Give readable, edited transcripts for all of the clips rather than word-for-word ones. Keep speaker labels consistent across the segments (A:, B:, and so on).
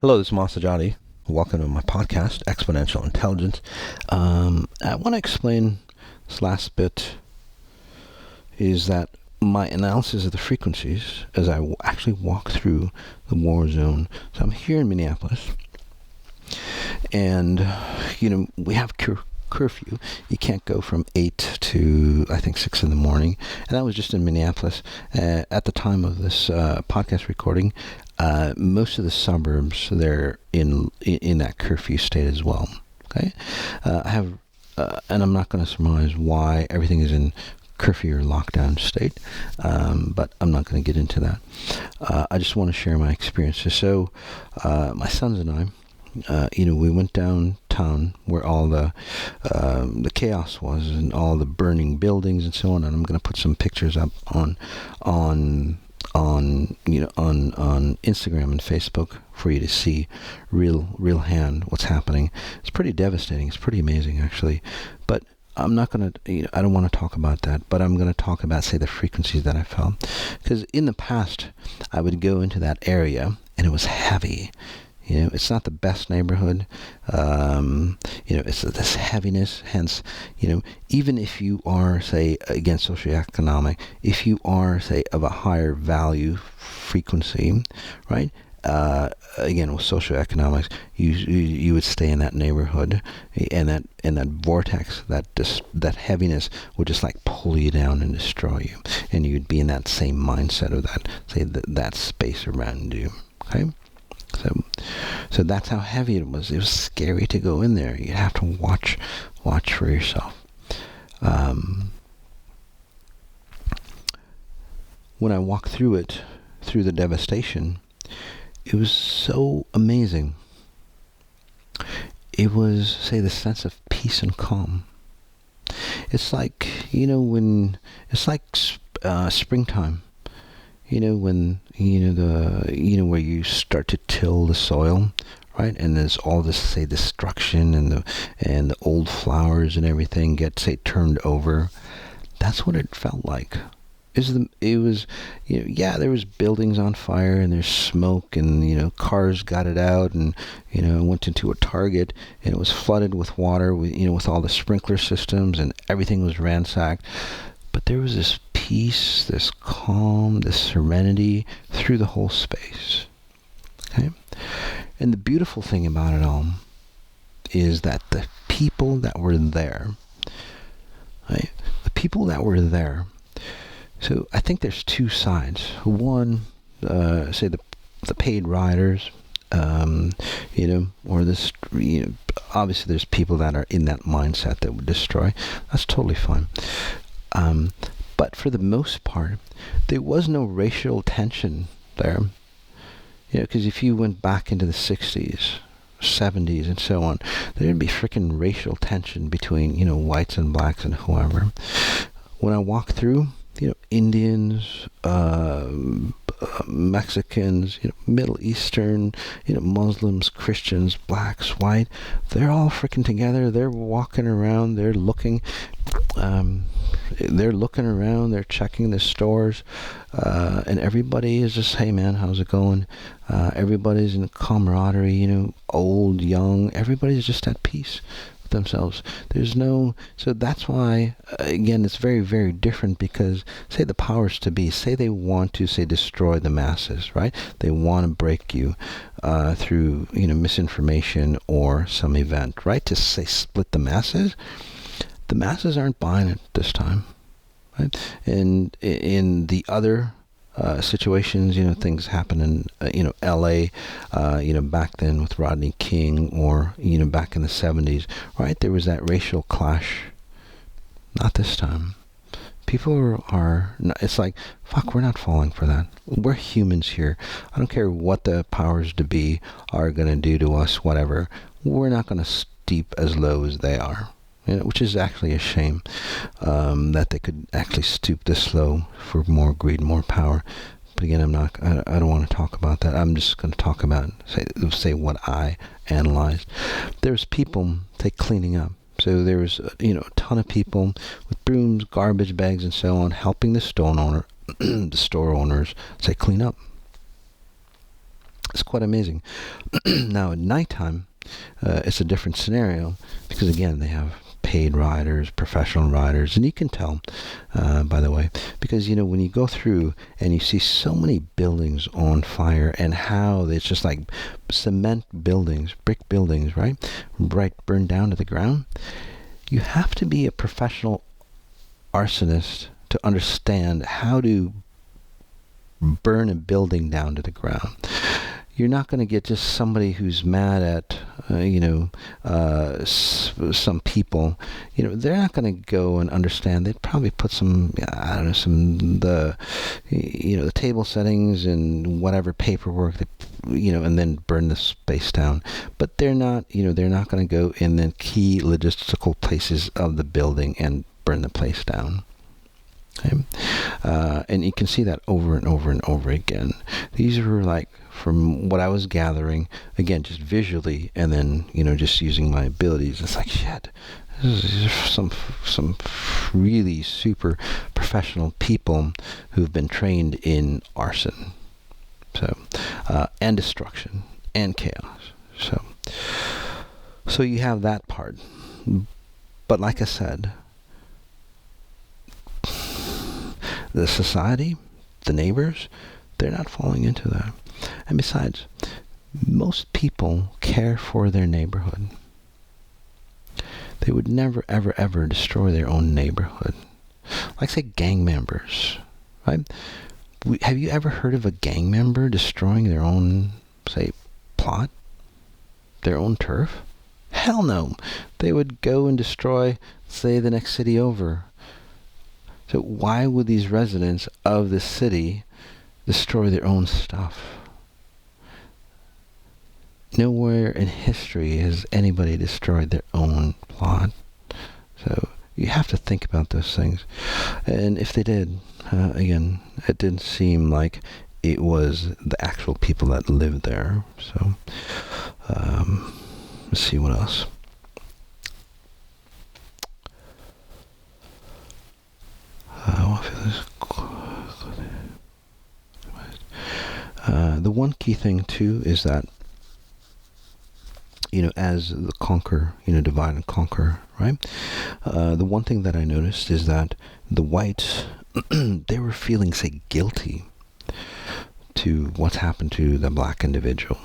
A: Hello, this is Masati. Welcome to my podcast, Exponential Intelligence. I want to explain this last bit is that my analysis of the frequencies as I actually walk through the war zone. So I'm here in Minneapolis, and we have curfew. You can't go from 8 to I think 6 in the morning, and that was just in Minneapolis. At the time of this podcast recording, most of the suburbs they're in that curfew state as well. Okay, I have, and I'm not going to surmise why everything is in curfew or lockdown state, but I'm not going to get into that. I just want to share my experiences. So, my sons and I. We went downtown where all the chaos was and all the burning buildings and so on. And I'm going to put some pictures up on Instagram and Facebook for you to see real hand what's happening. It's pretty devastating. It's pretty amazing actually. But I'm not going to, I don't want to talk about that, but I'm going to talk about, say, the frequencies that I felt. Because in the past, I would go into that area and it was heavy. It's not the best neighborhood. It's this heaviness. Hence, even if you are, say, again, socioeconomic, if you are, say, of a higher value frequency, right? Again, with socioeconomics, you would stay in that neighborhood, and that vortex, that heaviness would just like pull you down and destroy you, and you'd be in that same mindset of that, say, that space around you. Okay. So that's how heavy it was. It was scary to go in there. You have to watch for yourself. When I walked through the devastation, it was so amazing. It was, say, the sense of peace and calm. It's like, it's like springtime. When where you start to till the soil, right? And there's all this, say, destruction, and the old flowers and everything get, say, turned over. That's what it felt like. It was, there was buildings on fire and there's smoke and cars got it out, and went into a Target and it was flooded with water, with all the sprinkler systems, and everything was ransacked. But there was this peace, this calm, this serenity through the whole space. Okay? And the beautiful thing about it all is that the people that were there, right? The people that were there. So I think there's two sides. One, say the paid riders, or this, obviously there's people that are in that mindset that would destroy. That's totally fine. But for the most part, there was no racial tension there. Because if you went back into the 60s, 70s, and so on, there'd be freaking racial tension between, whites and blacks and whoever. When I walked through, Indians, Mexicans, Middle Eastern, Muslims, Christians, blacks, white, they're all freaking together. They're walking around. They're looking around. They're checking the stores, and everybody is just, hey man, how's it going? Everybody's in camaraderie. Old, young. Everybody's just at peace themselves. So that's why, again, it's very, very different, because say the powers to be, say they want to, say, destroy the masses, right? They want to break you through misinformation or some event, right? To say split the masses aren't buying it this time, right? And in the other situations, things happen in, L.A., back then with Rodney King, or, back in the 70s, right? There was that racial clash. Not this time. People are, it's like, fuck, we're not falling for that. We're humans here. I don't care what the powers to be are going to do to us, whatever. We're not going to steep as low as they are. Which is actually a shame, that they could actually stoop this low for more greed, more power. But again, I don't want to talk about that. I'm just going to talk about, say what I analyzed. There's people, cleaning up. So there was, a ton of people with brooms, garbage bags, and so on, helping the store owners, clean up. It's quite amazing. Now, at nighttime, it's a different scenario because, again, they have paid riders, professional riders, and you can tell, by the way, because, when you go through and you see so many buildings on fire and how it's just like cement buildings, brick buildings, right, burned down to the ground, you have to be a professional arsonist to understand how to burn a building down to the ground. You're not going to get just somebody who's mad at, some people. They're not going to go and understand. They'd probably put some, I don't know, the table settings and whatever paperwork, that, and then burn the space down. But they're not going to go in the key logistical places of the building and burn the place down. Okay? And you can see that over and over and over again. These are like, from what I was gathering, again, just visually, and then, just using my abilities, it's like, shit, these are some really super professional people who've been trained in arson, so, and destruction, and chaos. So you have that part. But like I said, the society, the neighbors, they're not falling into that. And besides, most people care for their neighborhood. They would never, ever, ever destroy their own neighborhood. Like, say, gang members, right? Have you ever heard of a gang member destroying their own, say, plot? Their own turf? Hell no. They would go and destroy, say, the next city over. So why would these residents of the city destroy their own stuff? Nowhere in history has anybody destroyed their own plot. So you have to think about those things. And if they did, again, it didn't seem like it was the actual people that lived there. So let's see what else. The one key thing too is that, as the conquer, divide and conquer, right? The one thing that I noticed is that the whites, they were feeling, say, guilty to what's happened to the black individual.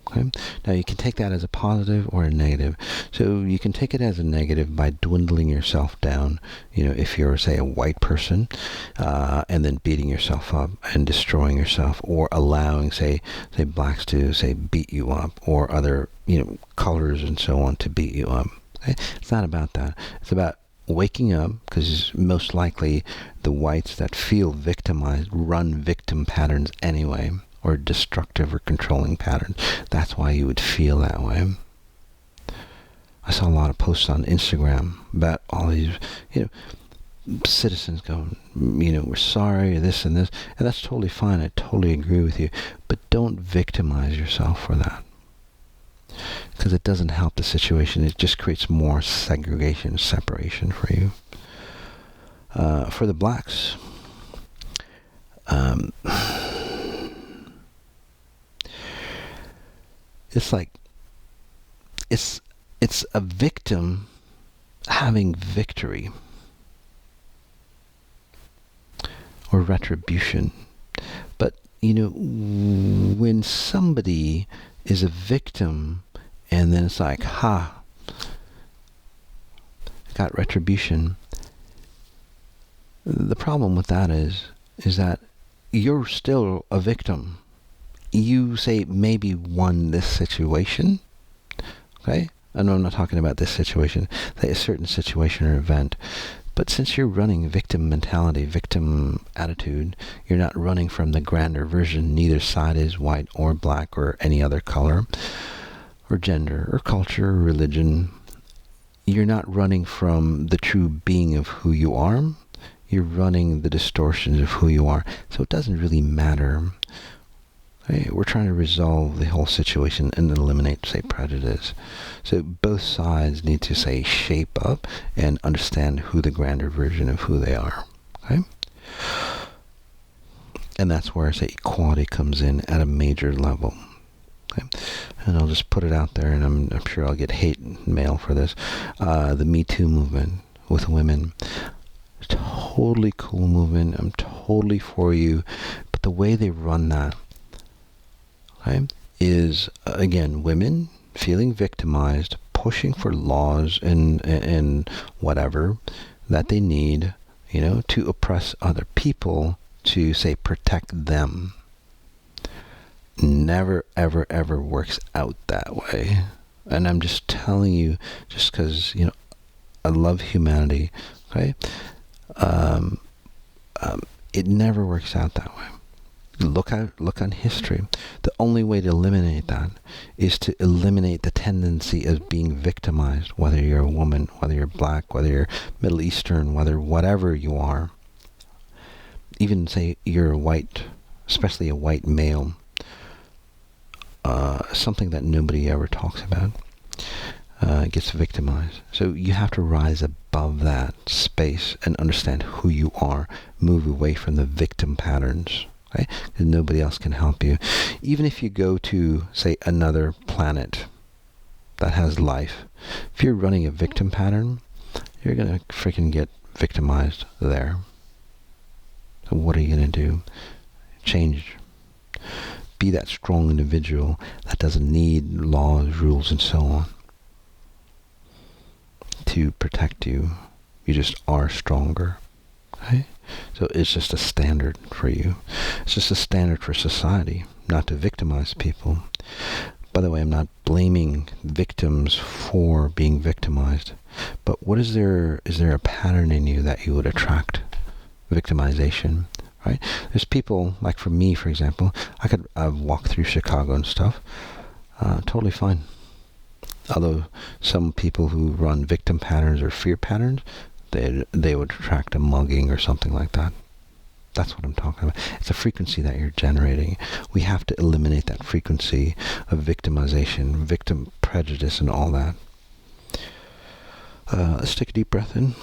A: Okay? Now, you can take that as a positive or a negative. So you can take it as a negative by dwindling yourself down, if you're, say, a white person, and then beating yourself up and destroying yourself, or allowing, say blacks to, say, beat you up, or other, colors and so on to beat you up. Okay? It's not about that. It's about waking up, because most likely the whites that feel victimized run victim patterns anyway, or destructive or controlling patterns. That's why you would feel that way. I saw a lot of posts on Instagram about all these, citizens going, we're sorry, this and this, and that's totally fine. I totally agree with you, but don't victimize yourself for that, because it doesn't help the situation. It just creates more segregation, separation for you. For the blacks, it's like, it's a victim having victory or retribution. But, when somebody is a victim and then it's like, I got retribution, the problem with that is that you're still a victim. You, say, maybe won this situation, okay? I know I'm not talking about this situation, say a certain situation or event, but since you're running victim mentality, victim attitude, you're not running from the grander version. Neither side is white or black or any other color or gender or culture or religion. You're not running from the true being of who you are. You're running the distortions of who you are. So it doesn't really matter. Okay? We're trying to resolve the whole situation and eliminate, say, prejudice. So both sides need to, say, shape up and understand who the grander version of who they are. Okay? And that's where, say, equality comes in at a major level. Okay? And I'll just put it out there, and I'm sure I'll get hate mail for this. The Me Too movement with women. Totally cool movement. I'm totally for you. But the way they run that, okay, is, again, women feeling victimized, pushing for laws and whatever that they need, to oppress other people, to, say, protect them. Never, ever, ever works out that way. And I'm just telling you, just because, I love humanity, okay? It never works out that way. Look on history. The only way to eliminate that is to eliminate the tendency of being victimized, whether you're a woman, whether you're black, whether you're Middle Eastern, whatever you are. Even, say, you're a white, especially a white male, something that nobody ever talks about, gets victimized. So you have to rise above that space and understand who you are, move away from the victim patterns, okay? Because nobody else can help you. Even if you go to, say, another planet that has life, if you're running a victim pattern, you're going to freaking get victimized there. So what are you going to do? Change. Be that strong individual that doesn't need laws, rules, and so on to protect you. You just are stronger. Okay? So it's just a standard for you. It's just a standard for society, not to victimize people. By the way, I'm not blaming victims for being victimized, but is there a pattern in you that you would attract victimization? Right? There's people, like for me, for example, I've walked through Chicago and stuff, totally fine. Although some people who run victim patterns or fear patterns, they would attract a mugging or something like that. That's what I'm talking about. It's a frequency that you're generating. We have to eliminate that frequency of victimization, victim prejudice, and all that. Let's take a deep breath in.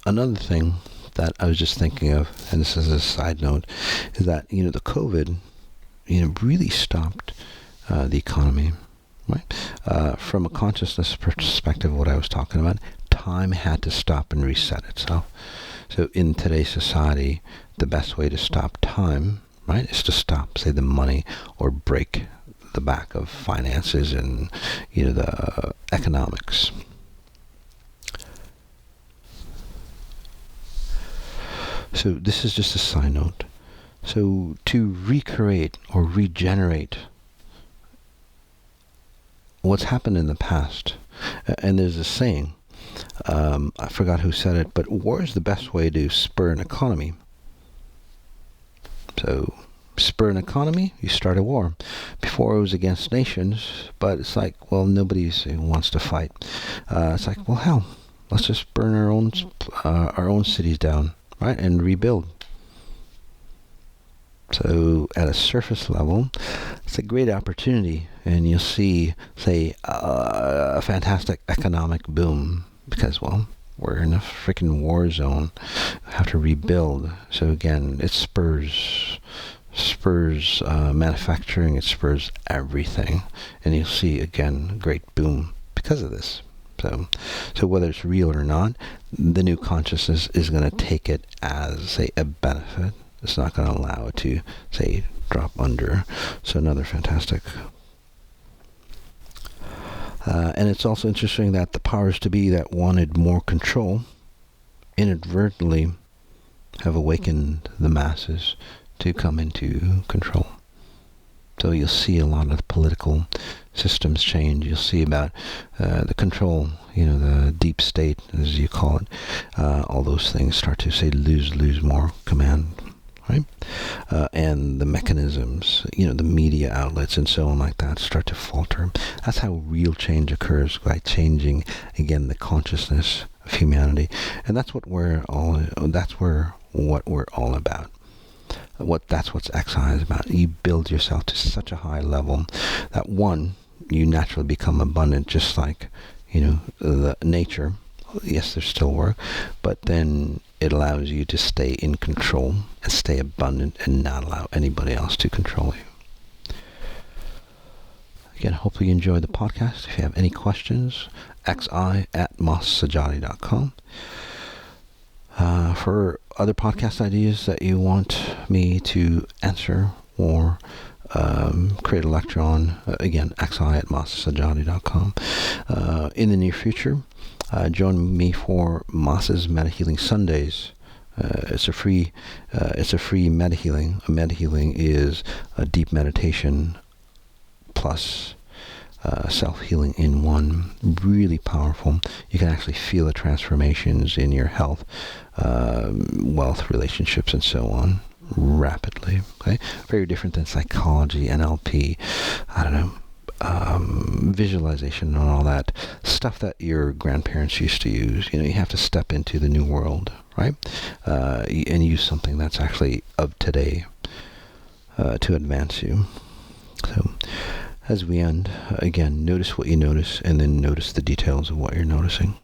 A: Another thing that I was just thinking of, and this is a side note, is that, the COVID, really stopped the economy, right? From a consciousness perspective, what I was talking about, time had to stop and reset itself. So in today's society, the best way to stop time, right, is to stop, say, the money, or break the back of finances and, the economics. So this is just a side note. So to recreate or regenerate what's happened in the past, and there's a saying, I forgot who said it, but war is the best way to spur an economy. So spur an economy, you start a war. Before it was against nations, but it's like, well, nobody wants to fight. It's like, well, hell, let's just burn our own cities down. Right, and rebuild. So at a surface level, it's a great opportunity, and you'll see, say, a fantastic economic boom, because, well, we're in a freaking war zone. We have to rebuild. So again, it spurs manufacturing, it spurs everything, and you'll see, again, a great boom because of this. So whether it's real or not, the new consciousness is going to take it as, say, a benefit. It's not going to allow it to, say, drop under. So another fantastic. And it's also interesting that the powers to be that wanted more control inadvertently have awakened the masses to come into control. So you'll see a lot of the political systems change. You'll see about the control, the deep state, as you call it. All those things start to, say, lose more command, right? And the mechanisms, the media outlets and so on like that start to falter. That's how real change occurs, by changing, again, the consciousness of humanity. And that's what we're all about. That's what XI is about. You build yourself to such a high level that, one, you naturally become abundant, just like, the nature, Yes, there's still work, but then it allows you to stay in control and stay abundant and not allow anybody else to control you. Again, hopefully you enjoyed the podcast. If you have any questions, xi@mossajati.com. For other podcast ideas that you want me to answer or create a lecture on, again, xi@mossajati.com. In the near future, join me for Moss's Meta Healing Sundays. It's a free meta healing. A meta healing is a deep meditation plus self-healing in one. Really powerful. You can actually feel the transformations in your health, wealth, relationships, and so on rapidly. Okay, very different than psychology, NLP, I don't know, visualization and all that stuff that your grandparents used to use. You know, you have to step into the new world, right? And use something that's actually of today to advance you. So, as we end, again, notice what you notice, and then notice the details of what you're noticing.